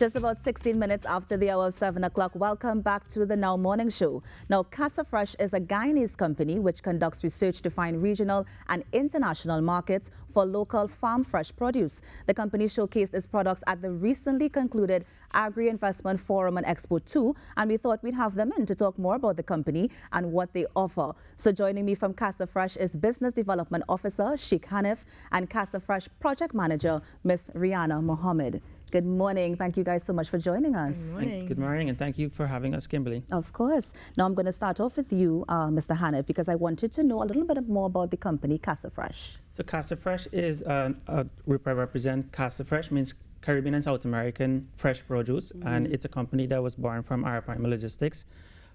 Just about 16 minutes after the hour of 7 o'clock, welcome back to the Now Morning Show. Now, CASAFresh is a Guyanese company which conducts research to find regional and international markets for local farm fresh produce. The company showcased its products at the recently concluded Agri-Investment Forum and Expo 2, and we thought we'd have them in to talk more about the company and what they offer. So joining me from CASAFresh is Business Development Officer Sheikh Hanif and CASAFresh Project Manager Ms. Rihanna Mohammed. Good morning. Thank you guys so much for joining us. Good morning. Good morning, and thank you for having us, Kimberly. Of course. Now I'm going to start off with you, Mr. Hanif, because I wanted to know a little bit more about the company CASAFresh. So CASAFresh is, we represent CASAFresh, means Caribbean and South American fresh produce, and it's a company that was born from Arapaima Logistics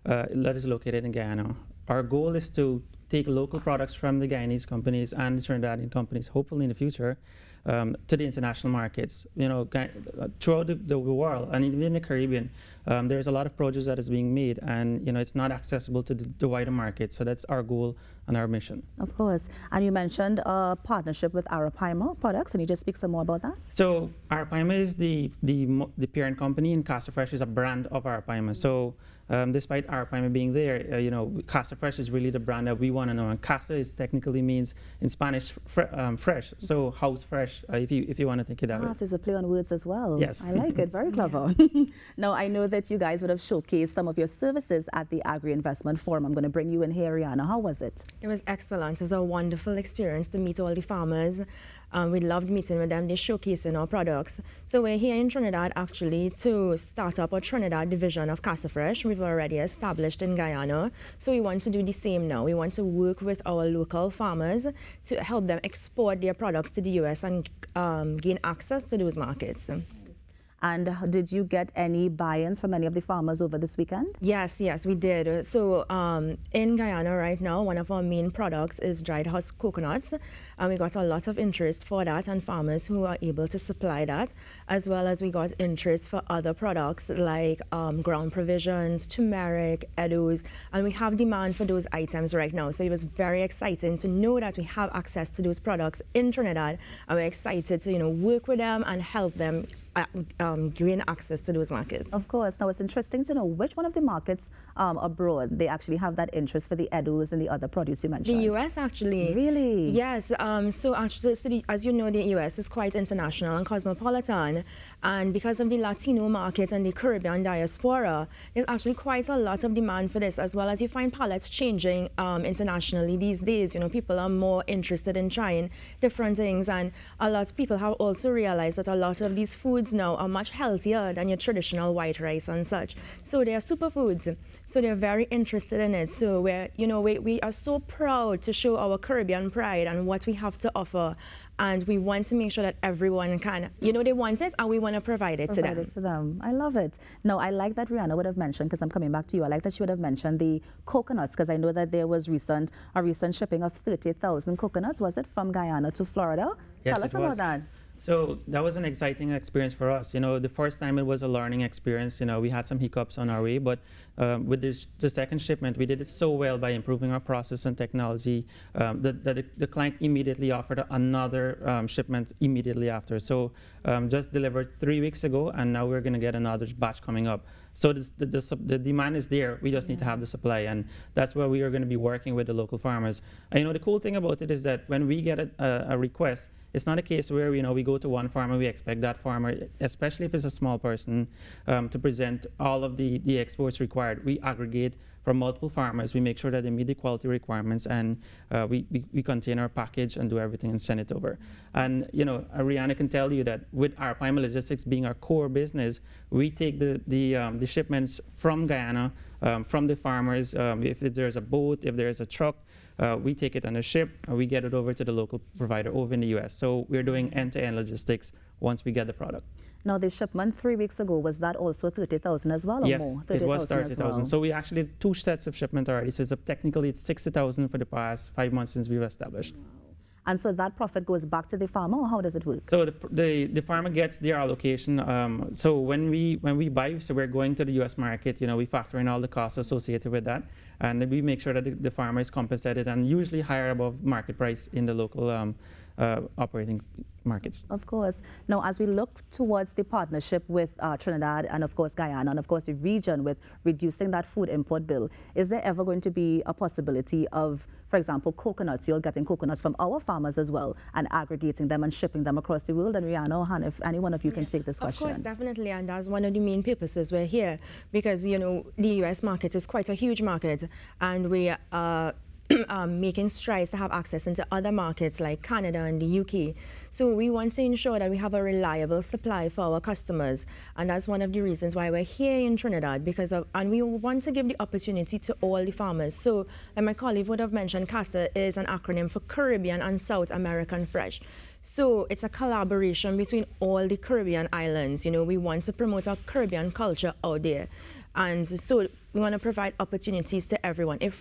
that is located in Guyana. Our goal is to take local products from the Guyanese companies and the Trinidadian companies, hopefully in the future, to the international markets. You know, throughout the world, and even in the Caribbean, there's a lot of produce that is being made, and you know, it's not accessible to the wider market. So that's our goal and our mission. Of course. And you mentioned a partnership with Arapaima Products. Can you just speak some more about that? So Arapaima is the parent company, and CASAFresh is a brand of Arapaima. So despite Arapaima being there, you know, CASAFresh is really the brand that we want to know. And Casa is technically means in Spanish fresh, so house fresh, if you want to think it that way. So it's a play on words as well. Yes. I like it. Very clever. Now, I know that you guys would have showcased some of your services at the Agri-Investment Forum. I'm going to bring you in here, Rihanna. How was it? It was excellent. It was a wonderful experience to meet all the farmers. We loved meeting with them. They're showcasing our products. So we're here in Trinidad actually to start up a Trinidad division of CASAFresh. We've already established in Guyana. So we want to do the same now. We want to work with our local farmers to help them export their products to the US and gain access to those markets. And did you get any buy-ins from any of the farmers over this weekend? Yes, we did. So in Guyana right now, one of our main products is dried husk coconuts. And we got a lot of interest for that and farmers who are able to supply that, as well as we got interest for other products like ground provisions, turmeric, eddos, and we have demand for those items right now. So it was very exciting to know that we have access to those products in Trinidad, and we're excited to work with them and help them gain access to those markets. Of course. Now, it's interesting to know which one of the markets abroad they actually have that interest for the eddos and the other produce you mentioned. The U.S. actually. Really? Yes. So actually, as you know, the U.S. is quite international and cosmopolitan, and because of the Latino market and the Caribbean diaspora, there's actually quite a lot of demand for this, as well as you find palettes changing internationally these days. You know, people are more interested in trying different things, and a lot of people have also realized that a lot of these foods now are much healthier than your traditional white rice and such. So they are superfoods. So they're very interested in it. So we are so proud to show our Caribbean pride and what we have to offer. And we want to make sure that everyone can, they want it, and we want to provide it to them. Provide it for them. I love it. No, I like that Rihanna would have mentioned, because I'm coming back to you, I like that she would have mentioned the coconuts, because I know that there was a recent shipping of 30,000 coconuts, was it, from Guyana to Florida? Yes, Tell us about that. So that was an exciting experience for us. You know, the first time it was a learning experience. You know, we had some hiccups on our way, but with the second shipment, we did it so well by improving our process and technology that the client immediately offered another shipment immediately after. So just delivered 3 weeks ago, and now we're going to get another batch coming up. So the demand is there. We just need to have the supply, and that's where we are going to be working with the local farmers. And the cool thing about it is that when we get a request, it's not a case where we go to one farmer, we expect that farmer, especially if it's a small person, to present all of the exports required. We aggregate from multiple farmers. We make sure that they meet the quality requirements, and we contain our package and do everything and send it over. And Ariana can tell you that with Arapaima Logistics being our core business, we take the shipments from Guyana, from the farmers. If there's a boat, if there's a truck, we take it on a ship, and we get it over to the local provider over in the U.S. So we're doing end-to-end logistics once we get the product. Now, the shipment 3 weeks ago, was that also 30,000 as well, or yes, more? Yes, it was 30,000. So we actually did 2 sets of shipment already. So technically, it's 60,000 for the past 5 months since we've established. And so that profit goes back to the farmer, or how does it work? So the farmer gets their allocation. So when we buy, so we're going to the U.S. market. We factor in all the costs associated with that, and then we make sure that the farmer is compensated and usually higher above market price in the local operating markets. Of course. Now, as we look towards the partnership with Trinidad and, of course, Guyana, and, of course, the region with reducing that food import bill, is there ever going to be a possibility of, for example, coconuts? You're getting coconuts from our farmers as well and aggregating them and shipping them across the world. And Rihanna or Han, if any one of you can take this question. Of course, definitely. And that's one of the main purposes we're here, because, you know, the U.S. market is quite a huge market, and we are making strides to have access into other markets like Canada and the UK. So we want to ensure that we have a reliable supply for our customers, and that's one of the reasons why we're here in Trinidad, and we want to give the opportunity to all the farmers. So, like my colleague would have mentioned, CASA is an acronym for Caribbean and South American Fresh. So it's a collaboration between all the Caribbean islands. You know, we want to promote our Caribbean culture out there. And so we want to provide opportunities to everyone. If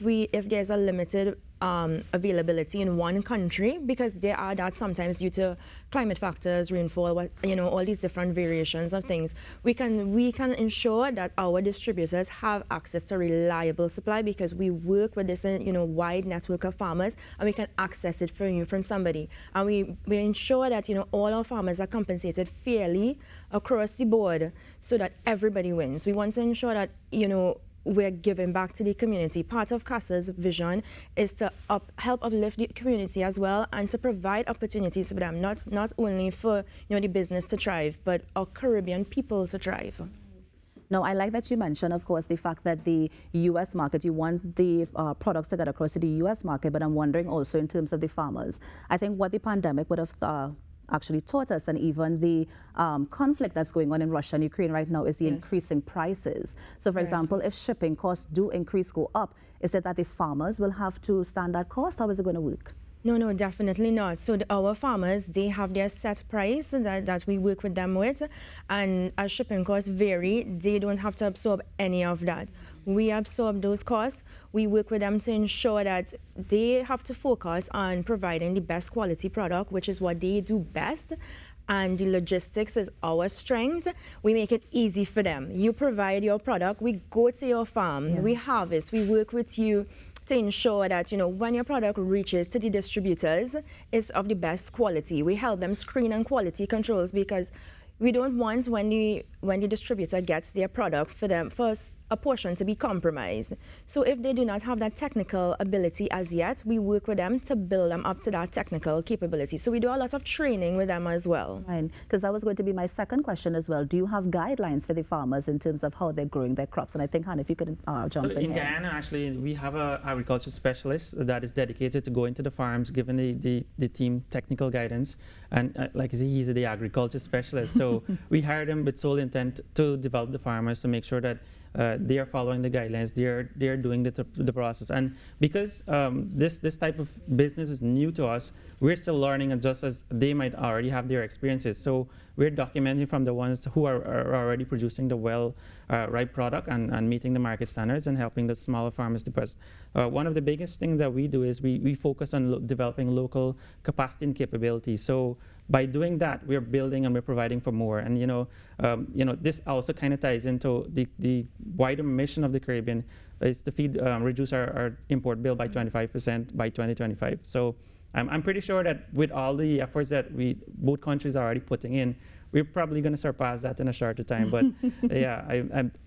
there's a limited availability in one country, because there are that sometimes due to climate factors, rainfall, you know, all these different variations of things, we can ensure that our distributors have access to reliable supply, because we work with this, you know, wide network of farmers, and we can access it from somebody. And we ensure that, you know, all our farmers are compensated fairly across the board so that everybody wins. We want to ensure that, you know, we're giving back to the community. Part of CASA's vision is to help uplift the community as well, and to provide opportunities for them, not only for, you know, the business to thrive, but our Caribbean people to thrive. Now, I like that you mentioned, of course, the fact that the U.S. market, you want the products to get across to the U.S. market, but I'm wondering also in terms of the farmers. I think what the pandemic would have actually taught us, and even the conflict that's going on in Russia and Ukraine right now, is the increasing prices. So, for example, if shipping costs do go up, is it that the farmers will have to stand that cost? How is it going to work? No, definitely not. So our farmers, they have their set price that we work with them with, and as shipping costs vary, they don't have to absorb any of that. We absorb those costs. We work with them to ensure that they have to focus on providing the best quality product, which is what they do best. And the logistics is our strength. We make it easy for them. You provide your product, we go to your farm, we harvest, we work with you to ensure that, you know, when your product reaches to the distributors, it's of the best quality. We help them screen and quality controls, because we don't want when the distributor gets their product for a portion to be compromised. So if they do not have that technical ability as yet, we work with them to build them up to that technical capability. So we do a lot of training with them as well. Right, because that was going to be my second question as well. Do you have guidelines for the farmers in terms of how they're growing their crops? And I think, Han, if you could jump in. In Guyana, actually, we have an agriculture specialist that is dedicated to going to the farms, giving the team technical guidance. And like I say, he's the agriculture specialist. So we hired him with sole intent to develop the farmers, to make sure that they are following the guidelines, they are doing the process. And because this type of business is new to us, we're still learning, and just as they might already have their experiences. So we're documenting from the ones who are already producing the right product and meeting the market standards, and helping the smaller farmers depress. One of the biggest things that we do is we focus on developing local capacity and capability. So by doing that, we're building and we're providing for more. And this also kind of ties into the wider mission of the Caribbean, is to reduce our import bill by 25% by 2025. So I'm pretty sure that with all the efforts that both countries are already putting in, we're probably going to surpass that in a shorter time. But yeah,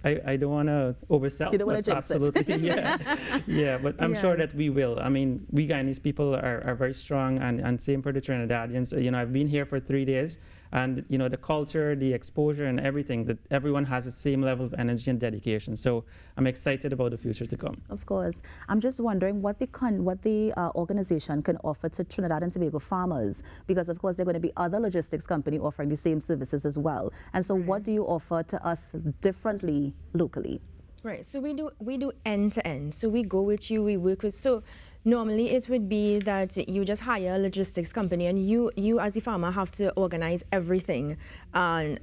I don't want to oversell. You don't want to jinx absolutely, yeah. But I'm sure that we will. I mean, we Guyanese people are very strong, and same for the Trinidadians. You know, I've been here for 3 days, and you know, the culture, the exposure, and everything, that everyone has the same level of energy and dedication. So I'm excited about the future to come. Of course. I'm just wondering what the organization can offer to Trinidad and Tobago farmers, because of course there are going to be other logistics company offering the same services as well. And so what do you offer to us differently locally? Right. So we do end to end. So we go with you, we work with. So normally it would be that you just hire a logistics company, and you as the farmer have to organize everything, and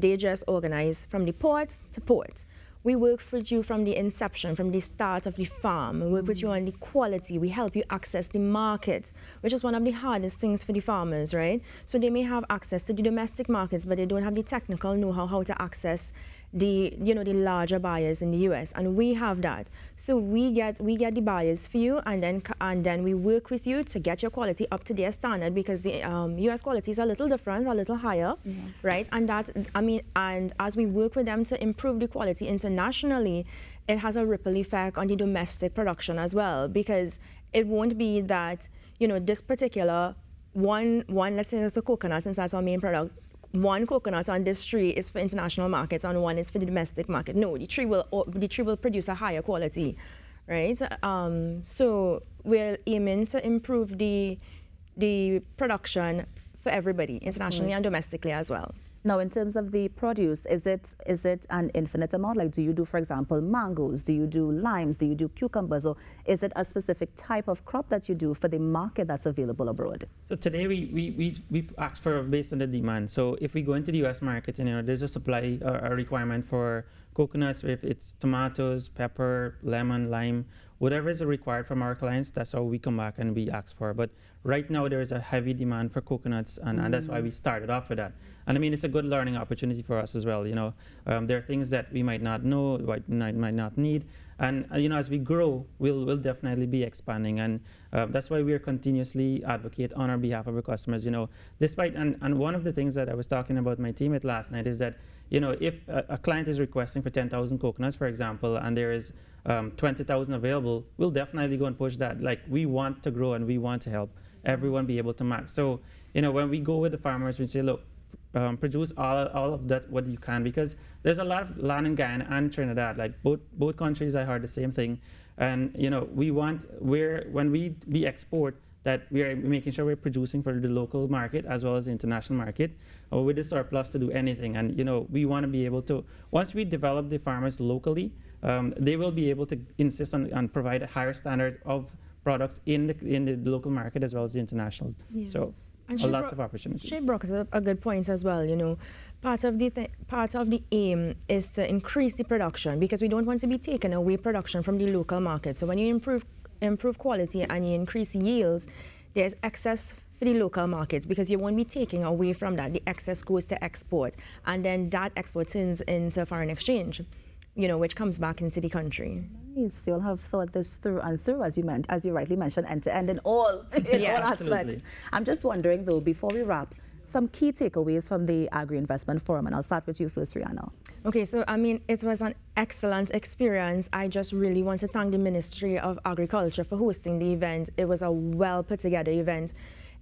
they just organize from the port to port. We work with you from the inception, from the start of the farm. We work with you on the quality. We help you access the markets, which is one of the hardest things for the farmers, right? So they may have access to the domestic markets, but they don't have the technical know-how how to access the the larger buyers in the US, and we have that. So we get the buyers for you, and then we work with you to get your quality up to their standard, because the US quality is a little different, a little higher, right? And that, I mean, and as we work with them to improve the quality internationally, it has a ripple effect on the domestic production as well, because it won't be that this particular one let's say it's a coconut, since that's our main product. One coconut on this tree is for international markets and one is for the domestic market. No, the tree will produce a higher quality, right? So we're aiming to improve the production for everybody, internationally and domestically as well. Now, in terms of the produce, is it an infinite amount? Like, do you do, for example, mangoes? Do you do limes? Do you do cucumbers? Or is it a specific type of crop that you do for the market that's available abroad? So today we ask for based on the demand. So if we go into the U.S. market, there's a supply a requirement for coconuts, if it's tomatoes, pepper, lemon, lime, whatever is required from our clients, that's how we come back and we ask for. But right now there is a heavy demand for coconuts, and that's why we started off with that. And I mean, it's a good learning opportunity for us as well. There are things that we might not know, might not need, and as we grow, we'll definitely be expanding, and that's why we are continuously advocate on our behalf of our customers. Despite and one of the things that I was talking about my teammate last night is that if a client is requesting for 10,000 coconuts, for example, and there is 20,000 available, we'll definitely go and push that. Like, we want to grow and we want to help everyone be able to max. So when we go with the farmers, we say, look, produce all of that what you can, because there's a lot of land in Guyana and Trinidad. Like both countries, I heard the same thing, and we want when we export, that we are making sure we're producing for the local market as well as the international market, with the surplus to do anything. And we want to be able to, once we develop the farmers locally, they will be able to insist on provide a higher standard of products in the local market as well as the international. Yeah. So lots of opportunities. She brought us a good point as well. Part of the aim is to increase the production, because we don't want to be taking away production from the local market. So when you improve quality and you increase yields, there's excess for the local markets, because you won't be taking away from that. The excess goes to export, and then that export turns into foreign exchange, which comes back into the country. Nice. You'll have thought this through and through, as you rightly mentioned, end to end in all aspects. Absolutely. I'm just wondering, though, before we wrap, some key takeaways from the Agri-Investment Forum, and I'll start with you first, Rihanna. Okay, so I mean, it was an excellent experience. I just really want to thank the Ministry of Agriculture for hosting the event. It was a well put together event.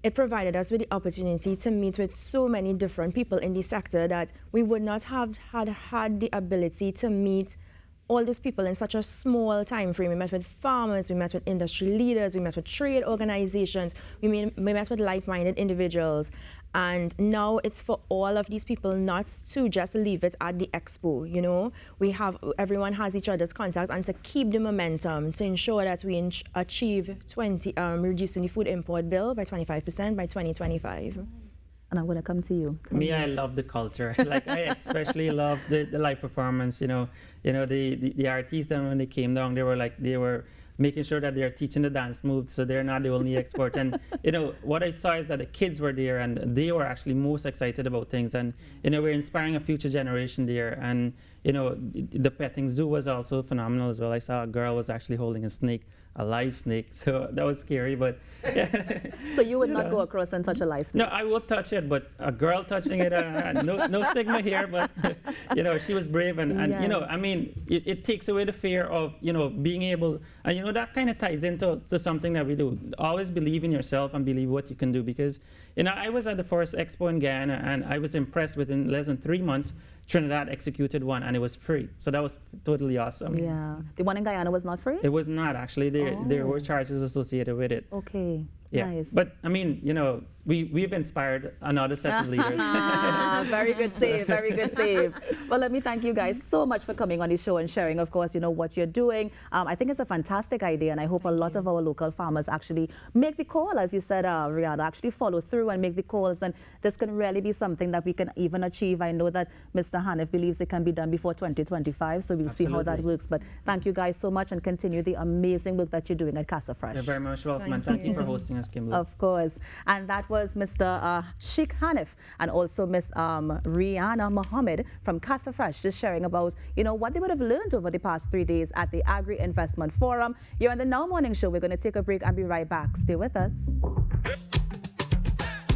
It provided us with the opportunity to meet with so many different people in the sector that we would not have had the ability to meet all these people in such a small time frame. We met with farmers, we met with industry leaders, we met with trade organizations, we met with like-minded individuals. And now it's for all of these people not to just leave it at the expo. Everyone has each other's contacts, and to keep the momentum to ensure that we achieve reducing the food import bill by 25% by 2025. And I'm going to come to you. I love the culture. Like, I especially love the live performance. The artists, then when they came down, they were making sure that they're teaching the dance moves, so they're not the only expert. And what I saw is that the kids were there, and they were actually most excited about things. And we're inspiring a future generation there. And the petting zoo was also phenomenal as well. I saw a girl was actually holding a snake, a live snake, so that was scary. But so you would not go across and touch a live snake? No, I would touch it, but a girl touching it, no stigma here. But she was brave, and yes. I mean, it takes away the fear of being able, and that kind of ties into something that we do. Always believe in yourself and believe what you can do, because I was at the first expo in Guyana, and I was impressed. Within less than 3 months, Trinidad executed one, and it was free. So that was totally awesome. Yeah. The one in Guyana was not free? It was not, actually. There were charges associated with it. Okay. Yeah. Nice. But I mean, we've inspired another set of leaders. Very good save, very good save. Well, let me thank you guys so much for coming on the show and sharing, of course, what you're doing. I think it's a fantastic idea, and I hope a lot of our local farmers actually make the call, as you said, Rihanna, actually follow through and make the calls, and this can really be something that we can even achieve. I know that Mr. Hanif believes it can be done before 2025, so we'll see how that works. But thank you guys so much, and continue the amazing work that you're doing at CASAFresh. You're very much welcome, and thank you for hosting us. us, Kimberly. Of course. And that was Mr. Sheikh Hanif and also Miss Rihanna Mohammed from CASAFresh, just sharing about, what they would have learned over the past 3 days at the Agri Investment Forum. You're on the Now Morning Show. We're going to take a break and be right back. Stay with us.